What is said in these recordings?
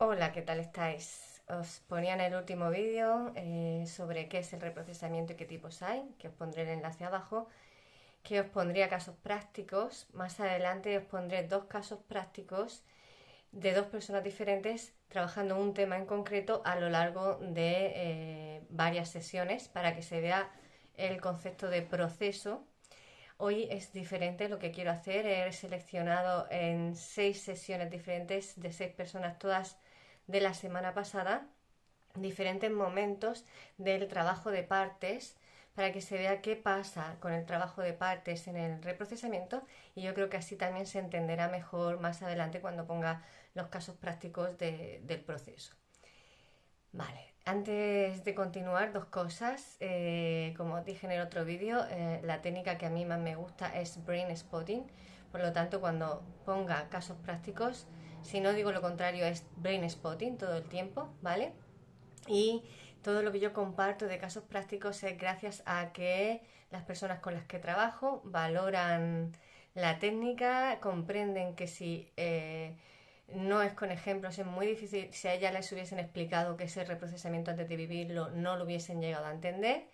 Hola, ¿qué tal estáis? Os ponía en el último vídeo sobre qué es el reprocesamiento y qué tipos hay, que os pondré el enlace abajo, que os pondría casos prácticos. Más adelante os pondré dos casos prácticos de dos personas diferentes trabajando un tema en concreto a lo largo de varias sesiones para que se vea el concepto de proceso. Hoy es diferente lo que quiero hacer. He seleccionado en 6 sesiones diferentes de 6 personas, todas de la semana pasada, diferentes momentos del trabajo de partes para que se vea qué pasa con el trabajo de partes en el reprocesamiento, y yo creo que así también se entenderá mejor más adelante cuando ponga los casos prácticos del proceso. Vale, antes de continuar, dos cosas. Como os dije en el otro vídeo, la técnica que a mí más me gusta es brain spotting. Por lo tanto, cuando ponga casos prácticos, si no digo lo contrario, es brain spotting todo el tiempo, ¿vale? Y todo lo que yo comparto de casos prácticos es gracias a que las personas con las que trabajo valoran la técnica, comprenden que si no es con ejemplos, es muy difícil. Si a ellas les hubiesen explicado qué es el reprocesamiento antes de vivirlo, no lo hubiesen llegado a entender.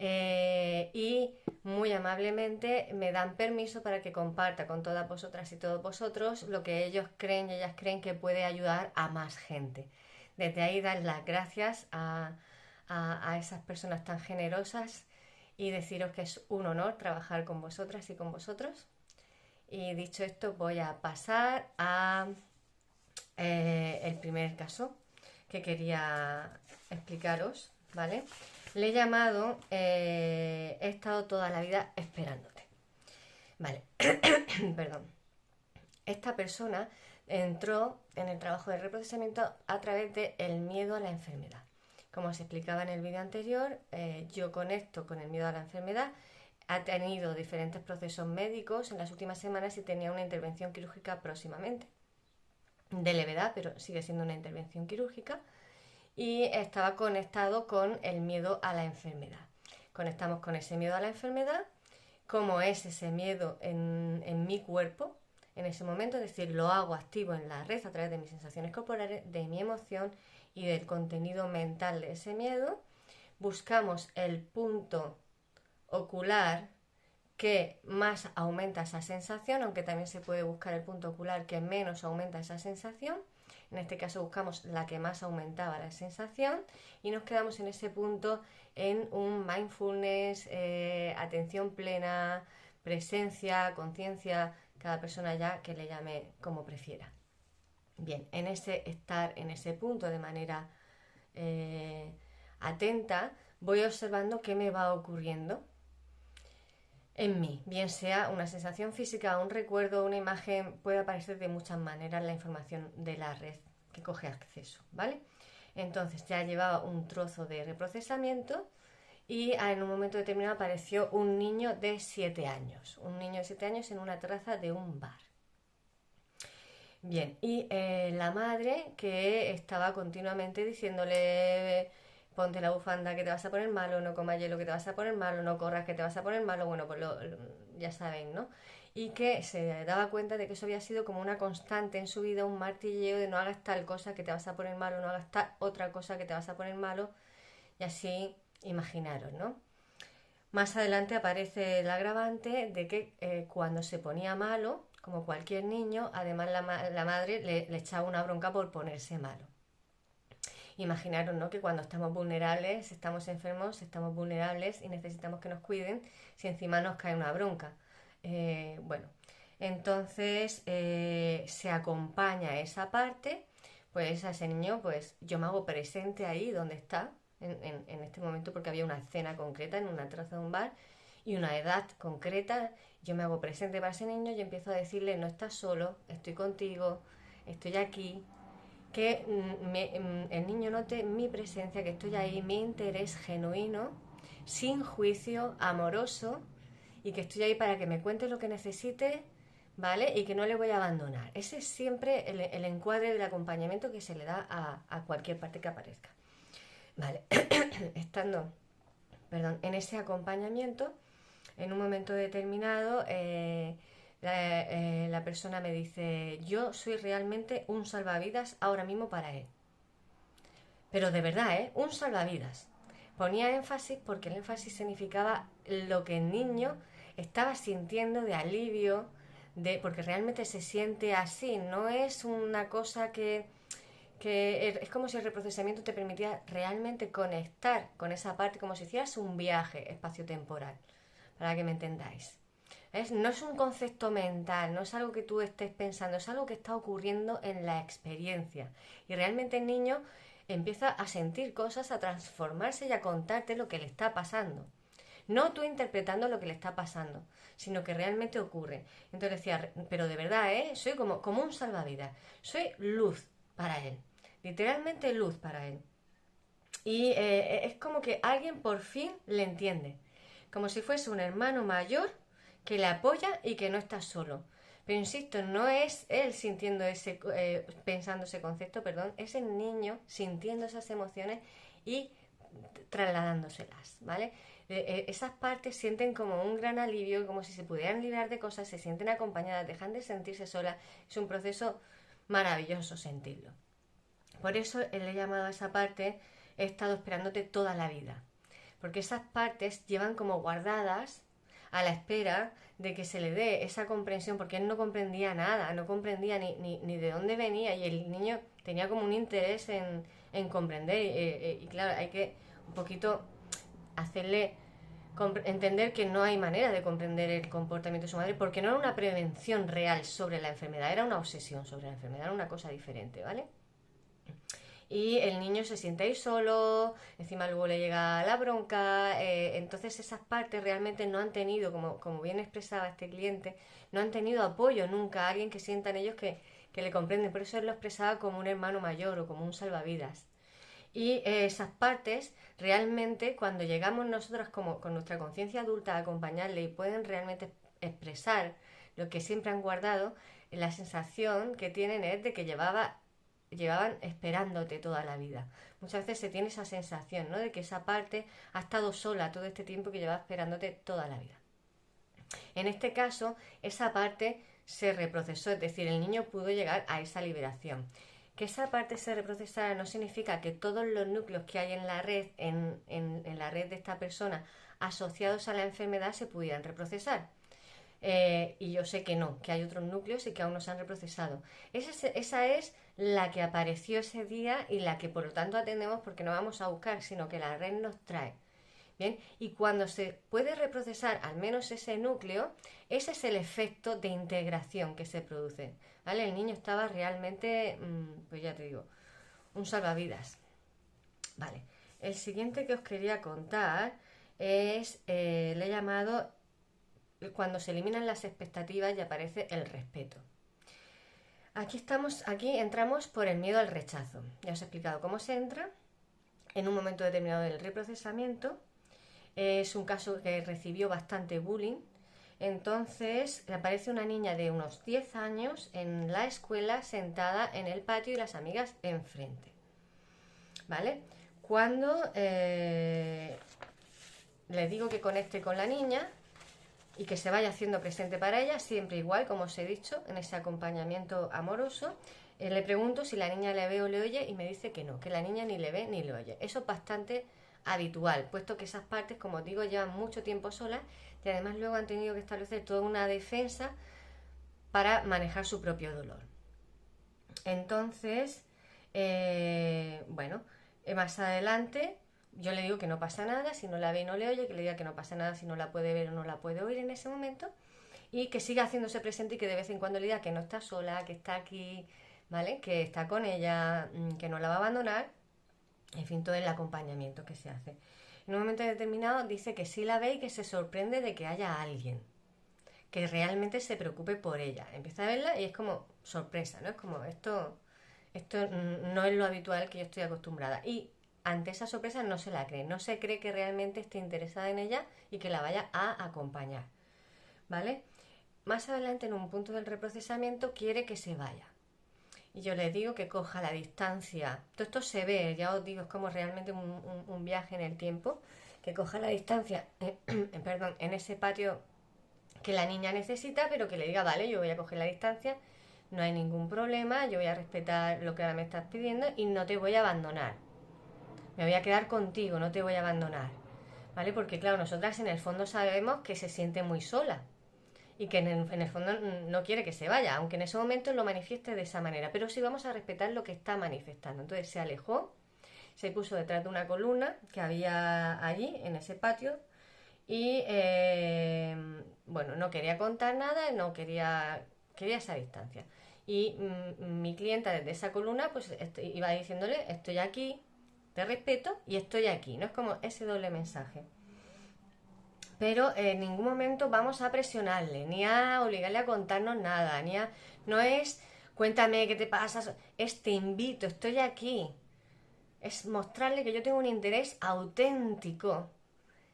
Y muy amablemente me dan permiso para que comparta con todas vosotras y todos vosotros lo que ellos creen y ellas creen que puede ayudar a más gente. Desde ahí dar las gracias a esas personas tan generosas y deciros que es un honor trabajar con vosotras y con vosotros. Y dicho esto, voy a pasar a el primer caso que quería explicaros, ¿vale? Le he llamado He estado toda la vida esperándote. Vale, perdón. Esta persona entró en el trabajo de reprocesamiento a través del miedo a la enfermedad. Como os explicaba en el vídeo anterior, yo conecto con el miedo a la enfermedad. Ha tenido diferentes procesos médicos en las últimas semanas y tenía una intervención quirúrgica próximamente, de levedad, pero sigue siendo una intervención quirúrgica, y estaba conectado con el miedo a la enfermedad. Conectamos con ese miedo a la enfermedad, cómo es ese miedo en mi cuerpo en ese momento, es decir, lo hago activo en la red a través de mis sensaciones corporales, de mi emoción y del contenido mental de ese miedo. Buscamos el punto ocular que más aumenta esa sensación, aunque también se puede buscar el punto ocular que menos aumenta esa sensación. En este caso buscamos la que más aumentaba la sensación y nos quedamos en ese punto en un mindfulness, atención plena, presencia, conciencia, cada persona ya que le llame como prefiera. Bien, en ese estar en ese punto de manera eh, atenta, voy observando qué me va ocurriendo en mí, bien sea una sensación física, un recuerdo, una imagen. Puede aparecer de muchas maneras la información de la red que coge acceso, ¿vale? Entonces ya llevaba un trozo de reprocesamiento y en un momento determinado apareció un niño de 7 años, un niño de 7 años en una terraza de un bar. Bien, y la madre que estaba continuamente diciéndole: ponte la bufanda que te vas a poner malo, no comas hielo que te vas a poner malo, no corras que te vas a poner malo, bueno, pues ya saben, ¿no? Y que se daba cuenta de que eso había sido como una constante en su vida, un martilleo de no hagas tal cosa que te vas a poner malo, no hagas tal otra cosa que te vas a poner malo, y así imaginaros, ¿no? Más adelante aparece el agravante de que cuando se ponía malo, como cualquier niño, además la madre le echaba una bronca por ponerse malo. Imaginaros, ¿no?, que cuando estamos vulnerables, estamos enfermos, estamos vulnerables y necesitamos que nos cuiden, si encima nos cae una bronca. Bueno, entonces se acompaña esa parte, pues a ese niño, pues yo me hago presente ahí donde está, en este momento, porque había una escena concreta en una terraza de un bar y una edad concreta. Yo me hago presente para ese niño y empiezo a decirle: no estás solo, estoy contigo, estoy aquí, que el niño note mi presencia, que estoy ahí, mi interés genuino, sin juicio, amoroso, y que estoy ahí para que me cuente lo que necesite, ¿vale? Y que no le voy a abandonar. Ese es siempre el encuadre del acompañamiento que se le da a cualquier parte que aparezca. Vale, estando, perdón, en ese acompañamiento, en un momento determinado, la persona me dice, yo soy realmente un salvavidas ahora mismo para él. Pero de verdad, ¿eh? Un salvavidas. Ponía énfasis porque el énfasis significaba lo que el niño estaba sintiendo de alivio, porque realmente se siente así, no es una cosa que es como si el reprocesamiento te permitiera realmente conectar con esa parte, como si hicieras un viaje espaciotemporal, para que me entendáis. ¿Ves? No es un concepto mental, no es algo que tú estés pensando, es algo que está ocurriendo en la experiencia. Y realmente el niño empieza a sentir cosas, a transformarse y a contarte lo que le está pasando. No tú interpretando lo que le está pasando, sino que realmente ocurre. Entonces decía, pero de verdad, ¿eh? Soy como un salvavidas, soy luz para él, literalmente luz para él. Y es como que alguien por fin le entiende, como si fuese un hermano mayor que le apoya y que no está solo. Pero insisto, no es él sintiendo pensando ese concepto, perdón, es el niño sintiendo esas emociones y trasladándoselas, ¿vale? Esas partes sienten como un gran alivio, como si se pudieran librar de cosas, se sienten acompañadas, dejan de sentirse solas. Es un proceso maravilloso sentirlo. Por eso le he llamado a esa parte, he estado esperándote toda la vida. Porque esas partes llevan como guardadas a la espera de que se le dé esa comprensión, porque él no comprendía nada, no comprendía ni de dónde venía, y el niño tenía como un interés en comprender, y claro, hay que un poquito hacerle entender que no hay manera de comprender el comportamiento de su madre, porque no era una prevención real sobre la enfermedad, era una obsesión sobre la enfermedad, era una cosa diferente, ¿vale? Y el niño se siente ahí solo, encima luego le llega la bronca, entonces esas partes realmente no han tenido, como bien expresaba este cliente, no han tenido apoyo nunca, alguien que sientan ellos que le comprenden, por eso él lo expresaba como un hermano mayor o como un salvavidas. Y esas partes realmente cuando llegamos nosotros como con nuestra conciencia adulta a acompañarle y pueden realmente expresar lo que siempre han guardado, la sensación que tienen es de que llevaban esperándote toda la vida. Muchas veces se tiene esa sensación, ¿no? De que esa parte ha estado sola todo este tiempo que llevaba esperándote toda la vida. En este caso, esa parte se reprocesó, es decir, el niño pudo llegar a esa liberación. Que esa parte se reprocesara no significa que todos los núcleos que hay en la red, en la red de esta persona asociados a la enfermedad se pudieran reprocesar. Y yo sé que no, que hay otros núcleos y que aún no se han reprocesado. Esa es la que apareció ese día y la que por lo tanto atendemos porque no vamos a buscar, sino que la red nos trae. Bien, y cuando se puede reprocesar al menos ese núcleo, ese es el efecto de integración que se produce. ¿Vale? El niño estaba realmente, pues ya te digo, un salvavidas. Vale, el siguiente que os quería contar es, le he llamado cuando se eliminan las expectativas y aparece el respeto. Aquí entramos por el miedo al rechazo. Ya os he explicado cómo se entra. En un momento determinado del reprocesamiento, es un caso que recibió bastante bullying. Entonces aparece una niña de unos 10 años en la escuela sentada en el patio y las amigas enfrente. ¿Vale? Cuando le digo que conecte con la niña y que se vaya haciendo presente para ella, siempre igual, como os he dicho, en ese acompañamiento amoroso, le pregunto si la niña le ve o le oye y me dice que no, que la niña ni le ve ni le oye. Eso es bastante habitual, puesto que esas partes, como os digo, llevan mucho tiempo solas y además luego han tenido que establecer toda una defensa para manejar su propio dolor. Entonces, bueno, más adelante yo le digo que no pasa nada si no la ve y no le oye, que le diga que no pasa nada si no la puede ver o no la puede oír en ese momento, y que siga haciéndose presente y que de vez en cuando le diga que no está sola, que está aquí, ¿vale? Que está con ella, que no la va a abandonar, en fin, todo el acompañamiento que se hace. En un momento determinado dice que sí la ve y que se sorprende de que haya alguien que realmente se preocupe por ella. Empieza a verla y es como sorpresa, ¿no? Es como esto no es lo habitual que yo estoy acostumbrada. Y ante esa sorpresa no se la cree, no se cree que realmente esté interesada en ella y que la vaya a acompañar, ¿vale? Más adelante, en un punto del reprocesamiento, quiere que se vaya. Y yo le digo que coja la distancia. Todo esto se ve, ya os digo, es como realmente un viaje en el tiempo. Que coja la distancia, perdón, en ese patio que la niña necesita, pero que le diga, vale, yo voy a coger la distancia, no hay ningún problema, yo voy a respetar lo que ahora me estás pidiendo y no te voy a abandonar. Me voy a quedar contigo, no te voy a abandonar. ¿Vale? Porque claro, nosotras en el fondo sabemos que se siente muy sola y que en el fondo no quiere que se vaya, aunque en ese momento lo manifieste de esa manera, pero sí vamos a respetar lo que está manifestando. Entonces se alejó, se puso detrás de una columna que había allí, en ese patio, y bueno, no quería contar nada, no quería esa distancia. Y mi clienta desde esa columna pues iba diciéndole, estoy aquí, te respeto y estoy aquí, ¿no? Es como ese doble mensaje. Pero en ningún momento vamos a presionarle, ni a obligarle a contarnos nada, ni a... No es, cuéntame qué te pasa, es te invito, estoy aquí. Es mostrarle que yo tengo un interés auténtico,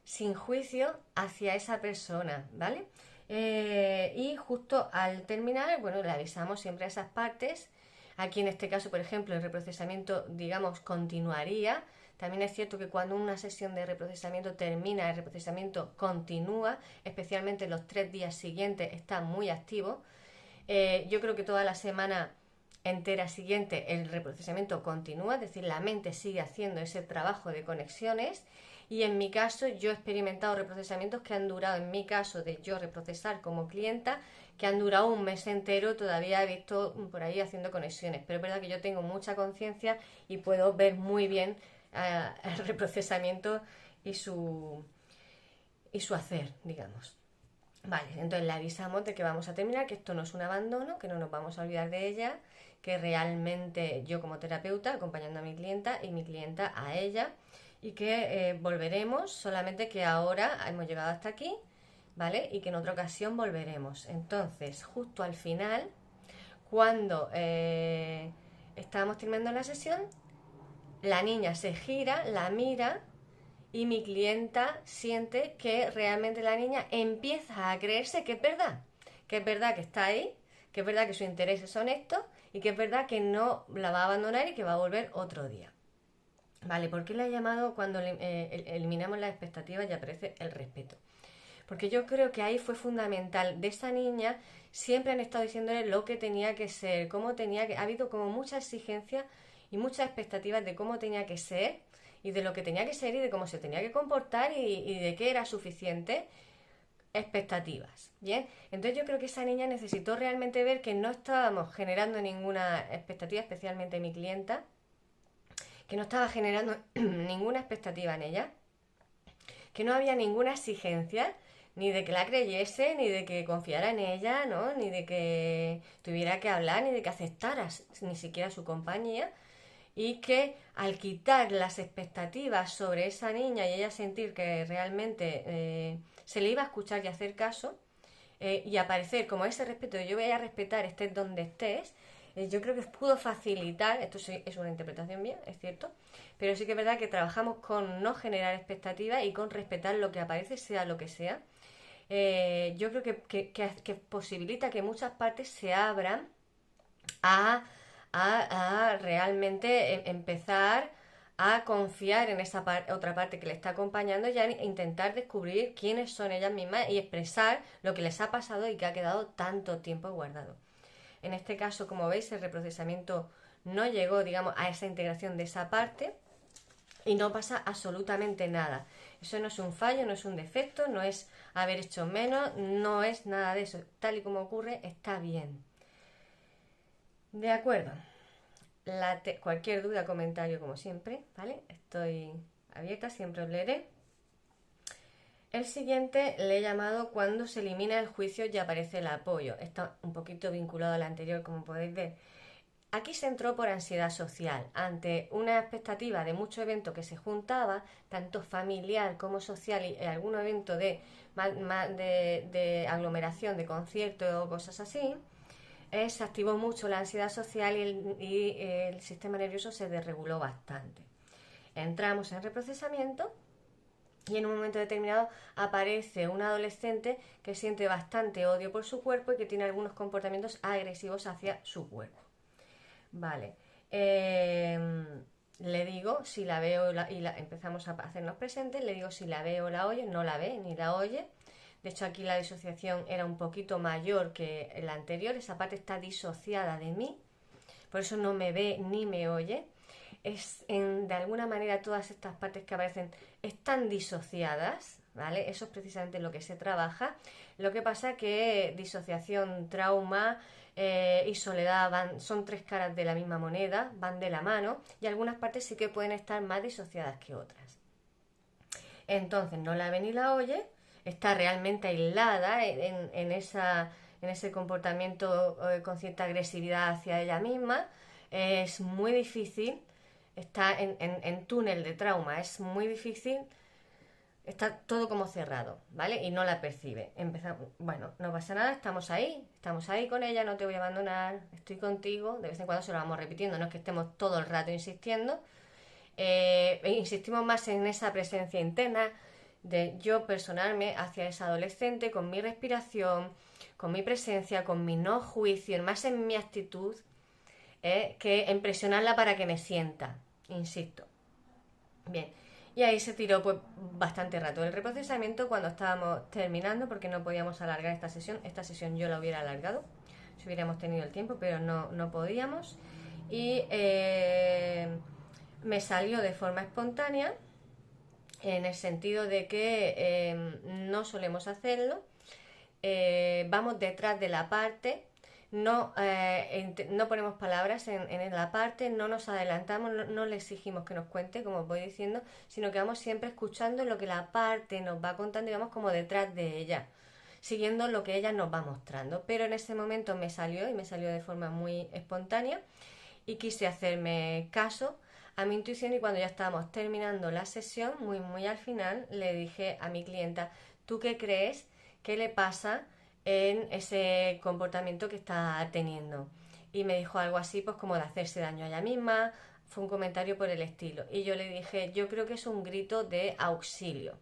sin juicio, hacia esa persona, ¿vale? Y justo al terminar, bueno, le avisamos siempre a esas partes. Aquí en este caso, por ejemplo, el reprocesamiento, digamos, continuaría. También es cierto que cuando una sesión de reprocesamiento termina, el reprocesamiento continúa, especialmente los 3 días siguientes está muy activo. Yo creo que toda la semana entera siguiente el reprocesamiento continúa, es decir, la mente sigue haciendo ese trabajo de conexiones. Y en mi caso, yo he experimentado reprocesamientos que han durado, en mi caso de yo reprocesar como clienta, que han durado un mes entero, todavía he visto por ahí haciendo conexiones. Pero es verdad que yo tengo mucha conciencia y puedo ver muy bien el reprocesamiento y su hacer, digamos. Vale, entonces le avisamos de que vamos a terminar, que esto no es un abandono, que no nos vamos a olvidar de ella, que realmente yo como terapeuta acompañando a mi clienta y mi clienta a ella, y que volveremos, solamente que ahora hemos llegado hasta aquí, ¿vale? Y que en otra ocasión volveremos. Entonces, justo al final, cuando estábamos terminando la sesión, la niña se gira, la mira y mi clienta siente que realmente la niña empieza a creerse que es verdad que está ahí, que es verdad que su interés es honesto y que es verdad que no la va a abandonar y que va a volver otro día. Vale, ¿por qué le he llamado cuando eliminamos las expectativas y aparece el respeto? Porque yo creo que ahí fue fundamental. De esa niña siempre han estado diciéndole lo que tenía que ser, cómo tenía que... Ha habido como mucha exigencia y muchas expectativas de cómo tenía que ser y de lo que tenía que ser y de cómo se tenía que comportar y de qué era suficiente. Expectativas, ¿bien? Entonces yo creo que esa niña necesitó realmente ver que no estábamos generando ninguna expectativa, especialmente mi clienta, que no estaba generando ninguna expectativa en ella, que no había ninguna exigencia, ni de que la creyese, ni de que confiara en ella, ¿no? Ni de que tuviera que hablar, ni de que aceptara ni siquiera su compañía, y que al quitar las expectativas sobre esa niña y ella sentir que realmente se le iba a escuchar y hacer caso, y aparecer como ese respeto, yo voy a respetar estés donde estés, yo creo que pudo facilitar, esto sí es una interpretación mía, es cierto, pero sí que es verdad que trabajamos con no generar expectativas y con respetar lo que aparece, sea lo que sea. Yo creo que posibilita que muchas partes se abran a, a realmente empezar a confiar en esa otra parte que le está acompañando y a intentar descubrir quiénes son ellas mismas y expresar lo que les ha pasado y que ha quedado tanto tiempo guardado. En este caso, como veis, el reprocesamiento no llegó, digamos, a esa integración de esa parte y no pasa absolutamente nada. Eso no es un fallo, no es un defecto, no es haber hecho menos, no es nada de eso. Tal y como ocurre, está bien. De acuerdo. Cualquier duda, comentario, como siempre, ¿vale? Estoy abierta, siempre os leeré. El siguiente le he llamado cuando se elimina el juicio y aparece el apoyo. Está un poquito vinculado al anterior, como podéis ver. Aquí se entró por ansiedad social, ante una expectativa de mucho evento que se juntaba, tanto familiar como social, y algún evento de aglomeración, de concierto o cosas así. Se activó mucho la ansiedad social y el sistema nervioso se desreguló bastante. Entramos en reprocesamiento y en un momento determinado aparece un adolescente que siente bastante odio por su cuerpo y que tiene algunos comportamientos agresivos hacia su cuerpo. Vale. Le digo si la veo y empezamos a hacernos presentes, le digo si la ve o la oye, no la ve ni la oye. De hecho, aquí la disociación era un poquito mayor que la anterior. Esa parte está disociada de mí, por eso no me ve ni me oye. De alguna manera todas estas partes que aparecen están disociadas, ¿vale? Eso es precisamente lo que se trabaja. Lo que pasa que disociación, trauma y soledad son tres caras de la misma moneda, van de la mano, y algunas partes sí que pueden estar más disociadas que otras. Entonces no la ve ni la oye, está realmente aislada en ese comportamiento con cierta agresividad hacia ella misma. Es muy difícil, está en túnel de trauma, es muy difícil, está todo como cerrado, ¿vale? Y no la percibe. Bueno, no pasa nada, estamos ahí con ella, no te voy a abandonar, estoy contigo, de vez en cuando se lo vamos repitiendo, no es que estemos todo el rato insistiendo. Insistimos más en esa presencia interna de yo personarme hacia esa adolescente con mi respiración, con mi presencia, con mi no juicio, más en mi actitud, que en presionarla para que me sienta, insisto. Bien, y ahí se tiró pues bastante rato el reprocesamiento cuando estábamos terminando, porque no podíamos alargar esta sesión yo la hubiera alargado si hubiéramos tenido el tiempo, pero no podíamos. Y me salió de forma espontánea, en el sentido de que no solemos hacerlo. Vamos detrás de la parte, no ponemos palabras en la parte, no nos adelantamos, no le exigimos que nos cuente, como os voy diciendo, sino que vamos siempre escuchando lo que la parte nos va contando y vamos como detrás de ella, siguiendo lo que ella nos va mostrando. Pero en ese momento me salió de forma muy espontánea y quise hacerme caso a mi intuición, y cuando ya estábamos terminando la sesión, muy al final, le dije a mi clienta: ¿tú qué crees que le pasa en ese comportamiento que está teniendo? Y me dijo algo así, pues como de hacerse daño a ella misma, fue un comentario por el estilo. Y yo le dije: yo creo que es un grito de auxilio.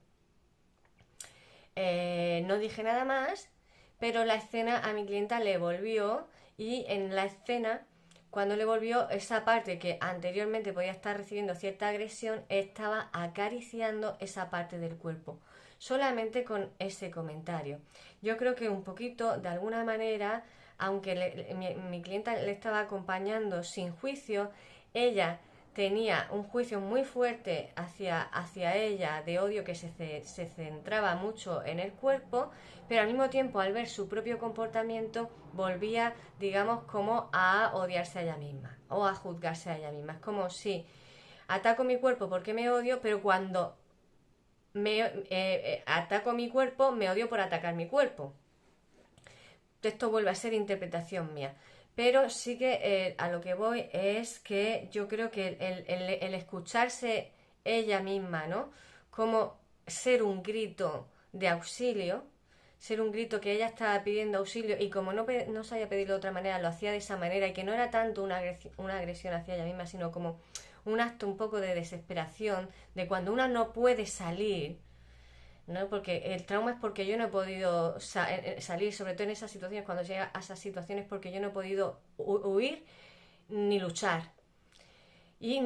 No dije nada más, pero la escena a mi clienta le volvió, y en la escena, cuando le volvió, esa parte que anteriormente podía estar recibiendo cierta agresión, estaba acariciando esa parte del cuerpo, solamente con ese comentario. Yo creo que un poquito, de alguna manera, aunque mi clienta le estaba acompañando sin juicio, ella tenía un juicio muy fuerte hacia ella, de odio, que se centraba mucho en el cuerpo, pero al mismo tiempo, al ver su propio comportamiento, volvía, digamos, como a odiarse a ella misma o a juzgarse a ella misma. Es como si ataco mi cuerpo porque me odio, pero cuando ataco mi cuerpo, me odio por atacar mi cuerpo. Esto vuelve a ser interpretación mía. Pero sí que a lo que voy es que yo creo que el escucharse ella misma, ¿no? Como ser un grito de auxilio, ser un grito que ella estaba pidiendo auxilio, y como no sabía pedirlo de otra manera, lo hacía de esa manera, y que no era tanto una agresión hacia ella misma, sino como un acto un poco de desesperación, de cuando una no puede salir, ¿no? Porque el trauma es porque yo no he podido salir, sobre todo en esas situaciones, cuando llega a esas situaciones, porque yo no he podido huir ni luchar. Y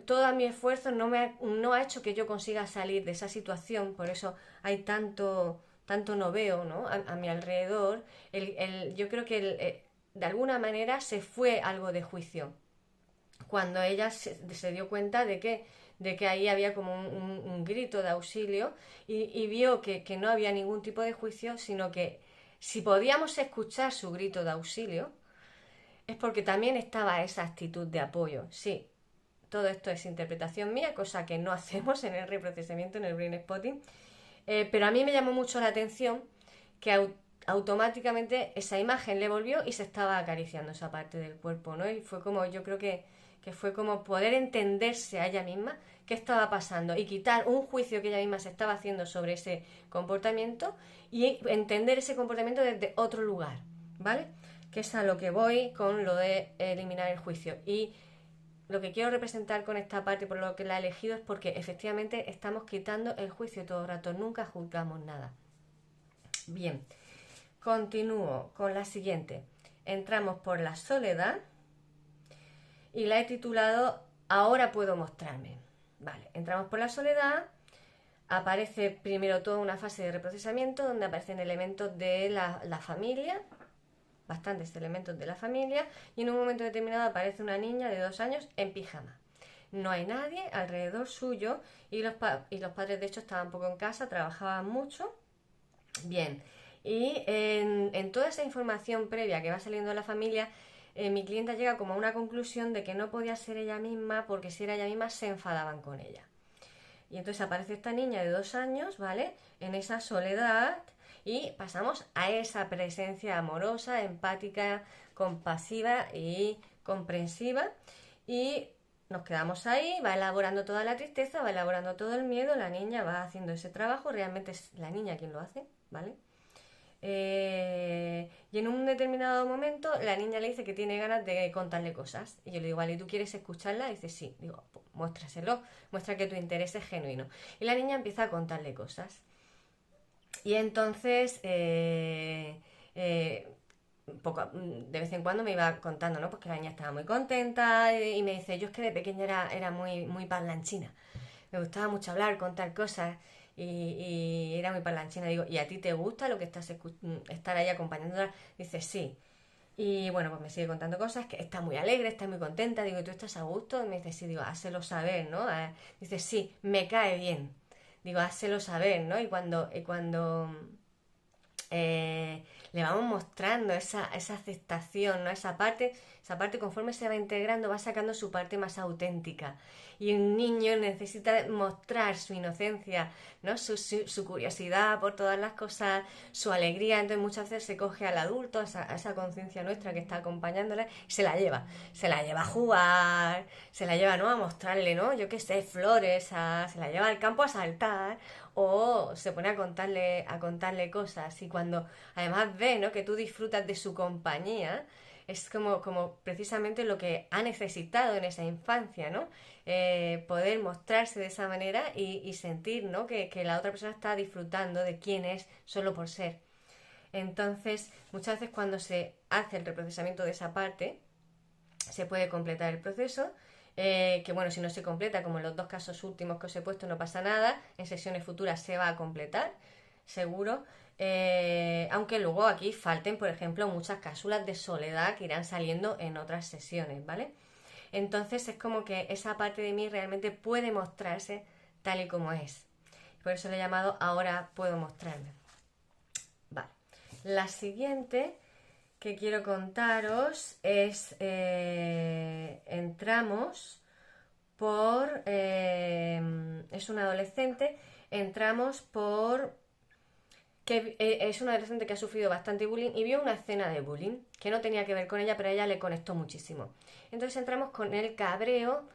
todo mi esfuerzo no ha hecho que yo consiga salir de esa situación. Por eso hay tanto no veo, ¿no? A mi alrededor. Yo creo que de alguna manera se fue algo de juicio cuando ella se dio cuenta de que ahí había como un grito de auxilio, y vio que no había ningún tipo de juicio, sino que si podíamos escuchar su grito de auxilio, es porque también estaba esa actitud de apoyo. Sí, todo esto es interpretación mía, cosa que no hacemos en el reprocesamiento, en el brain spotting, pero a mí me llamó mucho la atención que automáticamente esa imagen le volvió y se estaba acariciando esa parte del cuerpo, ¿no? Y fue como, yo creo que fue como poder entenderse a ella misma qué estaba pasando y quitar un juicio que ella misma se estaba haciendo sobre ese comportamiento, y entender ese comportamiento desde otro lugar, ¿vale? Que es a lo que voy con lo de eliminar el juicio. Y lo que quiero representar con esta parte, por lo que la he elegido, es porque efectivamente estamos quitando el juicio todo el rato, nunca juzgamos nada. Bien, continúo con la siguiente. Entramos por la soledad y la he titulado Ahora puedo mostrarme. Vale, entramos por la soledad, aparece primero toda una fase de reprocesamiento donde aparecen elementos de la familia, bastantes elementos de la familia, y en un momento determinado aparece una niña de 2 años en pijama. No hay nadie alrededor suyo y los padres de hecho estaban poco en casa, trabajaban mucho. Bien, y en toda esa información previa que va saliendo de la familia, mi clienta llega como a una conclusión de que no podía ser ella misma porque si era ella misma se enfadaban con ella. Y entonces aparece esta niña de 2 años, ¿vale? En esa soledad y pasamos a esa presencia amorosa, empática, compasiva y comprensiva y nos quedamos ahí, va elaborando toda la tristeza, va elaborando todo el miedo, la niña va haciendo ese trabajo, realmente es la niña quien lo hace, ¿vale? Y en un determinado momento la niña le dice que tiene ganas de contarle cosas. Y yo le digo, vale, ¿y tú quieres escucharla? Y dice, sí. Digo, pues, muéstraselo, muestra que tu interés es genuino. Y la niña empieza a contarle cosas. Y entonces, de vez en cuando me iba contando, ¿no? Porque la niña estaba muy contenta y me dice, yo es que de pequeña era muy, muy parlanchina. Me gustaba mucho hablar, contar cosas y era muy parlanchina. Digo, ¿y a ti te gusta lo que estar ahí acompañándola? Dice, sí. Y bueno, pues me sigue contando cosas, que está muy alegre, está muy contenta. Digo, ¿y tú estás a gusto? Y me dice, sí, digo, házelo saber, ¿no? Dice, sí, me cae bien. Digo, házelo saber, ¿no? Y cuando le vamos mostrando esa aceptación, ¿no? Esa parte conforme se va integrando va sacando su parte más auténtica. Y un niño necesita mostrar su inocencia, ¿no? Su curiosidad por todas las cosas, su alegría. Entonces muchas veces se coge al adulto, a esa conciencia nuestra que está acompañándola, y se la lleva. Se la lleva a jugar, se la lleva, ¿no? A mostrarle, ¿no? Yo qué sé, flores, se la lleva al campo a saltar o se pone a contarle cosas y cuando además ve, ¿no? que tú disfrutas de su compañía, es como precisamente lo que ha necesitado en esa infancia, ¿no? Poder mostrarse de esa manera y sentir, ¿no? que la otra persona está disfrutando de quién es solo por ser. Entonces, muchas veces cuando se hace el reprocesamiento de esa parte, se puede completar el proceso. Que bueno, si no se completa, como en los 2 casos últimos que os he puesto, no pasa nada. En sesiones futuras se va a completar, seguro. Aunque luego aquí falten, por ejemplo, muchas cápsulas de soledad que irán saliendo en otras sesiones, ¿vale? Entonces es como que esa parte de mí realmente puede mostrarse tal y como es. Por eso le he llamado Ahora puedo mostrarme. Vale. La siguiente que quiero contaros es, entramos por, es un adolescente, entramos por, que es un adolescente que ha sufrido bastante bullying y vio una escena de bullying que no tenía que ver con ella, pero a ella le conectó muchísimo. Entonces entramos con el cabreo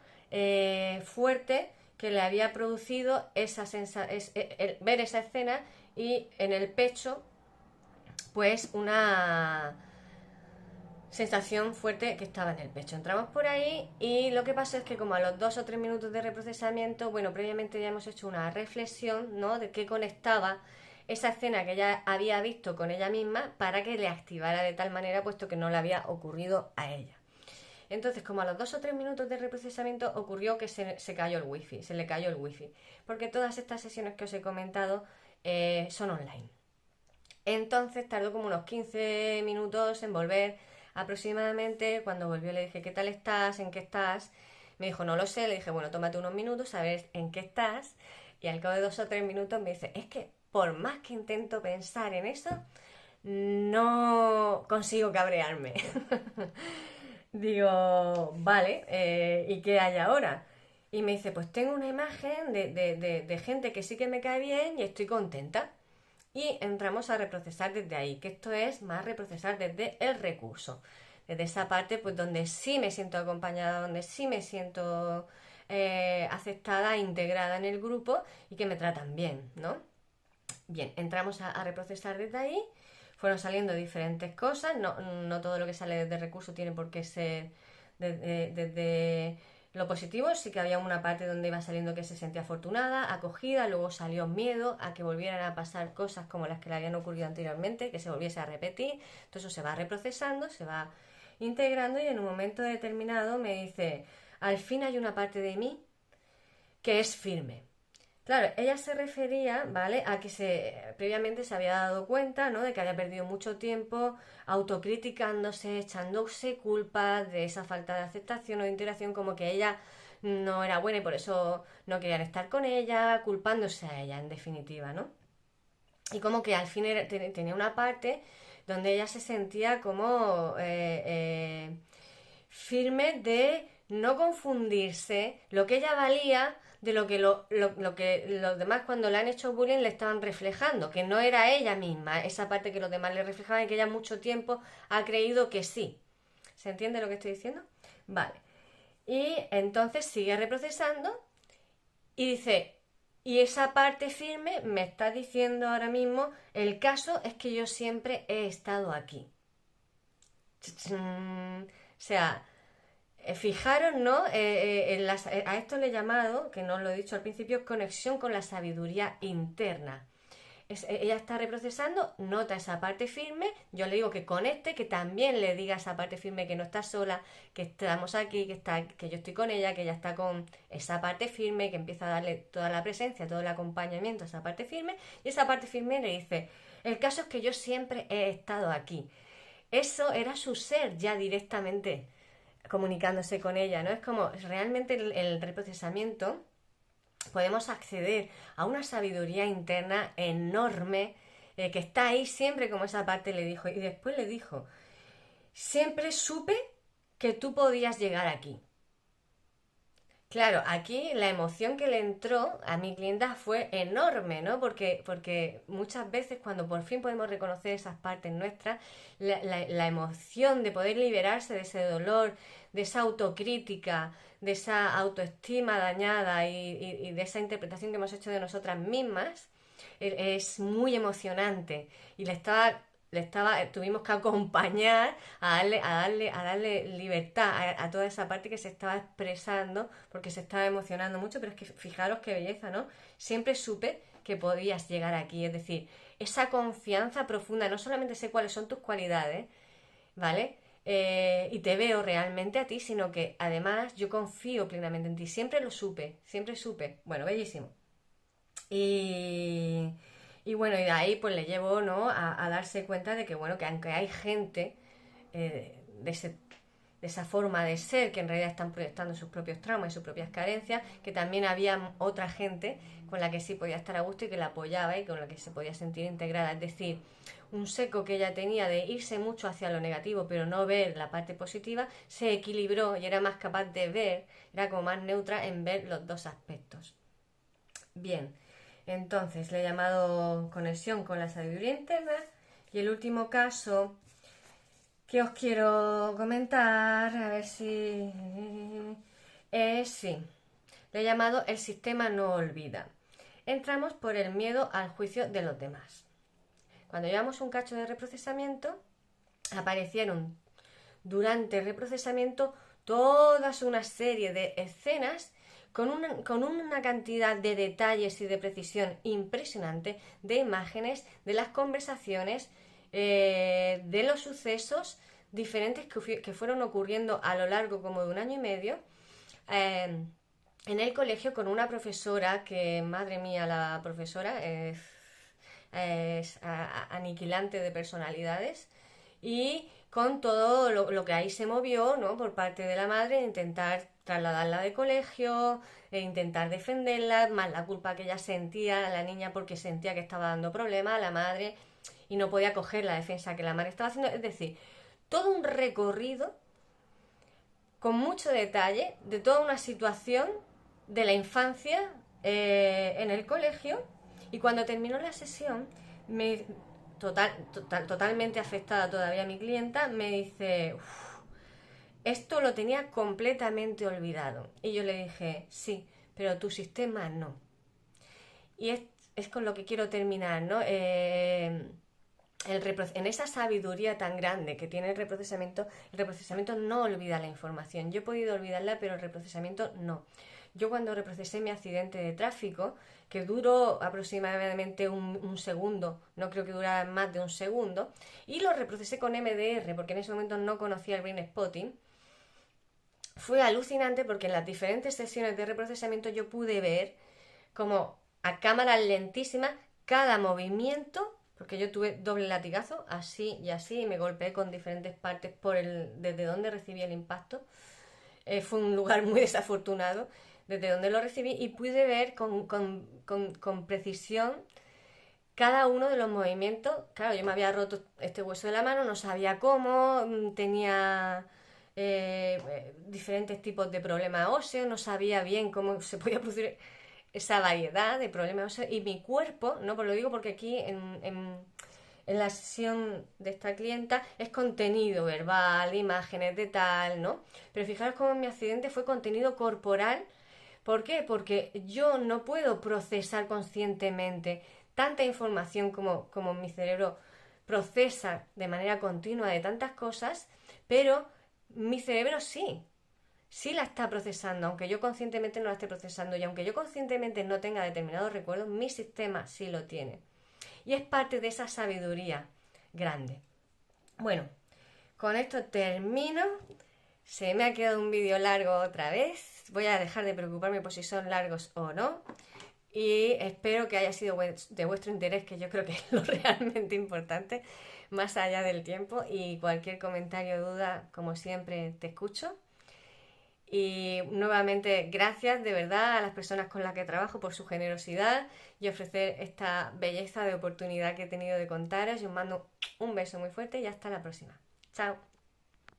fuerte que le había producido ver esa escena y en el pecho pues una sensación fuerte que estaba en el pecho. Entramos por ahí y lo que pasa es que como a los 2 o 3 minutos de reprocesamiento, bueno, previamente ya hemos hecho una reflexión, ¿no? De qué conectaba esa escena que ella había visto con ella misma para que le activara de tal manera, puesto que no le había ocurrido a ella. Entonces, como a los 2 o 3 minutos de reprocesamiento ocurrió que se cayó el wifi, se le cayó el wifi, porque todas estas sesiones que os he comentado son online. Entonces tardó como unos 15 minutos en volver aproximadamente. Cuando volvió le dije, ¿qué tal estás? ¿En qué estás? Me dijo, no lo sé. Le dije, bueno, tómate unos minutos a ver en qué estás. Y al cabo de 2 o 3 minutos me dice, es que por más que intento pensar en eso, no consigo cabrearme. Digo, vale, ¿y qué hay ahora? Y me dice, pues tengo una imagen de gente que sí que me cae bien y estoy contenta. Y entramos a reprocesar desde ahí, que esto es más reprocesar desde el recurso, desde esa parte pues donde sí me siento acompañada, donde sí me siento aceptada, integrada en el grupo y que me tratan bien, ¿no? Bien, entramos a reprocesar desde ahí, fueron saliendo diferentes cosas, no todo lo que sale desde el recurso tiene por qué ser desde lo positivo. Sí que había una parte donde iba saliendo que se sentía afortunada, acogida, luego salió miedo a que volvieran a pasar cosas como las que le habían ocurrido anteriormente, que se volviese a repetir. Todo eso se va reprocesando, se va integrando y en un momento determinado me dice, al fin hay una parte de mí que es firme. Claro, ella se refería, ¿vale? A que previamente se había dado cuenta, ¿no? De que había perdido mucho tiempo autocriticándose, echándose culpas de esa falta de aceptación o de interacción, como que ella no era buena y por eso no querían estar con ella, culpándose a ella, en definitiva, ¿no? Y como que al fin tenía una parte donde ella se sentía como firme de no confundirse lo que ella valía de lo que los demás cuando le han hecho bullying le estaban reflejando, que no era ella misma, esa parte que los demás le reflejaban y que ella mucho tiempo ha creído que sí. ¿Se entiende lo que estoy diciendo? Vale. Y entonces sigue reprocesando y dice, y esa parte firme me está diciendo ahora mismo, el caso es que yo siempre he estado aquí. O sea, fijaros, ¿no? A esto le he llamado, que no os lo he dicho al principio, conexión con la sabiduría interna. Ella está reprocesando, nota esa parte firme, yo le digo que conecte, que también le diga esa parte firme que no está sola, que estamos aquí, que yo estoy con ella, que ella está con esa parte firme, que empieza a darle toda la presencia, todo el acompañamiento a esa parte firme, y esa parte firme le dice, el caso es que yo siempre he estado aquí. Eso era su ser ya directamente comunicándose con ella, ¿no? Es como realmente el reprocesamiento podemos acceder a una sabiduría interna enorme que está ahí siempre como esa parte le dijo. Y después le dijo, siempre supe que tú podías llegar aquí. Claro, aquí la emoción que le entró a mi clienta fue enorme, ¿no? Porque muchas veces cuando por fin podemos reconocer esas partes nuestras, la emoción de poder liberarse de ese dolor, de esa autocrítica, de esa autoestima dañada y de esa interpretación que hemos hecho de nosotras mismas, es muy emocionante. Y tuvimos que acompañar a darle libertad a toda esa parte que se estaba expresando porque se estaba emocionando mucho, pero es que fijaros qué belleza, ¿no? Siempre supe que podías llegar aquí, es decir, esa confianza profunda, no solamente sé cuáles son tus cualidades, ¿vale? Y te veo realmente a ti, sino que además yo confío plenamente en ti, siempre lo supe, siempre supe, bueno, bellísimo. Y, y bueno, y de ahí pues le llevo, ¿no? A darse cuenta de que, bueno, que aunque hay gente de esa forma de ser, que en realidad están proyectando sus propios traumas y sus propias carencias, que también había otra gente con la que sí podía estar a gusto y que la apoyaba y con la que se podía sentir integrada. Es decir, un seco que ella tenía de irse mucho hacia lo negativo pero no ver la parte positiva, se equilibró y era más capaz de ver, era como más neutra en ver los dos aspectos. Bien, entonces le he llamado conexión con la sabiduría interna y el último caso que os quiero comentar, a ver si sí, le he llamado el sistema no olvida. Entramos por el miedo al juicio de los demás. Cuando llevamos un cacho de reprocesamiento, aparecieron durante el reprocesamiento toda una serie de escenas con una cantidad de detalles y de precisión impresionante de imágenes de las conversaciones, de los sucesos diferentes que fueron ocurriendo a lo largo como de un año y medio en el colegio con una profesora que, madre mía, la profesora es aniquilante de personalidades y con todo lo que ahí se movió, ¿no? Por parte de la madre, intentar trasladarla de colegio, intentar defenderla, más la culpa que ella sentía, la niña porque sentía que estaba dando problemas a la madre y no podía coger la defensa que la madre estaba haciendo. Es decir, todo un recorrido con mucho detalle de toda una situación de la infancia en el colegio y cuando terminó la sesión totalmente afectada todavía mi clienta me dice, esto lo tenía completamente olvidado. Y yo le dije, sí, pero tu sistema no. Y es con lo que quiero terminar, ¿no? En esa sabiduría tan grande que tiene el reprocesamiento no olvida la información. Yo he podido olvidarla, pero el reprocesamiento no. Yo cuando reprocesé mi accidente de tráfico, que duró aproximadamente un segundo, no creo que durara más de un segundo, y lo reprocesé con MDR, porque en ese momento no conocía el Brain Spotting, fue alucinante porque en las diferentes sesiones de reprocesamiento yo pude ver como a cámara lentísima cada movimiento, porque yo tuve doble latigazo, así y así, y me golpeé con diferentes partes desde donde recibí el impacto. Fue un lugar muy desafortunado desde donde lo recibí y pude ver con precisión cada uno de los movimientos. Claro, yo me había roto este hueso de la mano, no sabía cómo, tenía diferentes tipos de problemas óseos, no sabía bien cómo se podía producir esa variedad de problemas óseos y mi cuerpo, ¿no? Pues lo digo porque aquí en la sesión de esta clienta es contenido verbal, imágenes de tal, ¿no? Pero fijaros cómo mi accidente fue contenido corporal. ¿Por qué? Porque yo no puedo procesar conscientemente tanta información como mi cerebro procesa de manera continua de tantas cosas, pero mi cerebro sí la está procesando, aunque yo conscientemente no la esté procesando y aunque yo conscientemente no tenga determinados recuerdos, mi sistema sí lo tiene. Y es parte de esa sabiduría grande. Bueno, con esto termino. Se me ha quedado un vídeo largo otra vez. Voy a dejar de preocuparme por si son largos o no. Y espero que haya sido de vuestro interés, que yo creo que es lo realmente importante, más allá del tiempo. Y cualquier comentario o duda, como siempre, te escucho. Y nuevamente, gracias de verdad a las personas con las que trabajo por su generosidad y ofrecer esta belleza de oportunidad que he tenido de contaros. Y os mando un beso muy fuerte y hasta la próxima. Chao.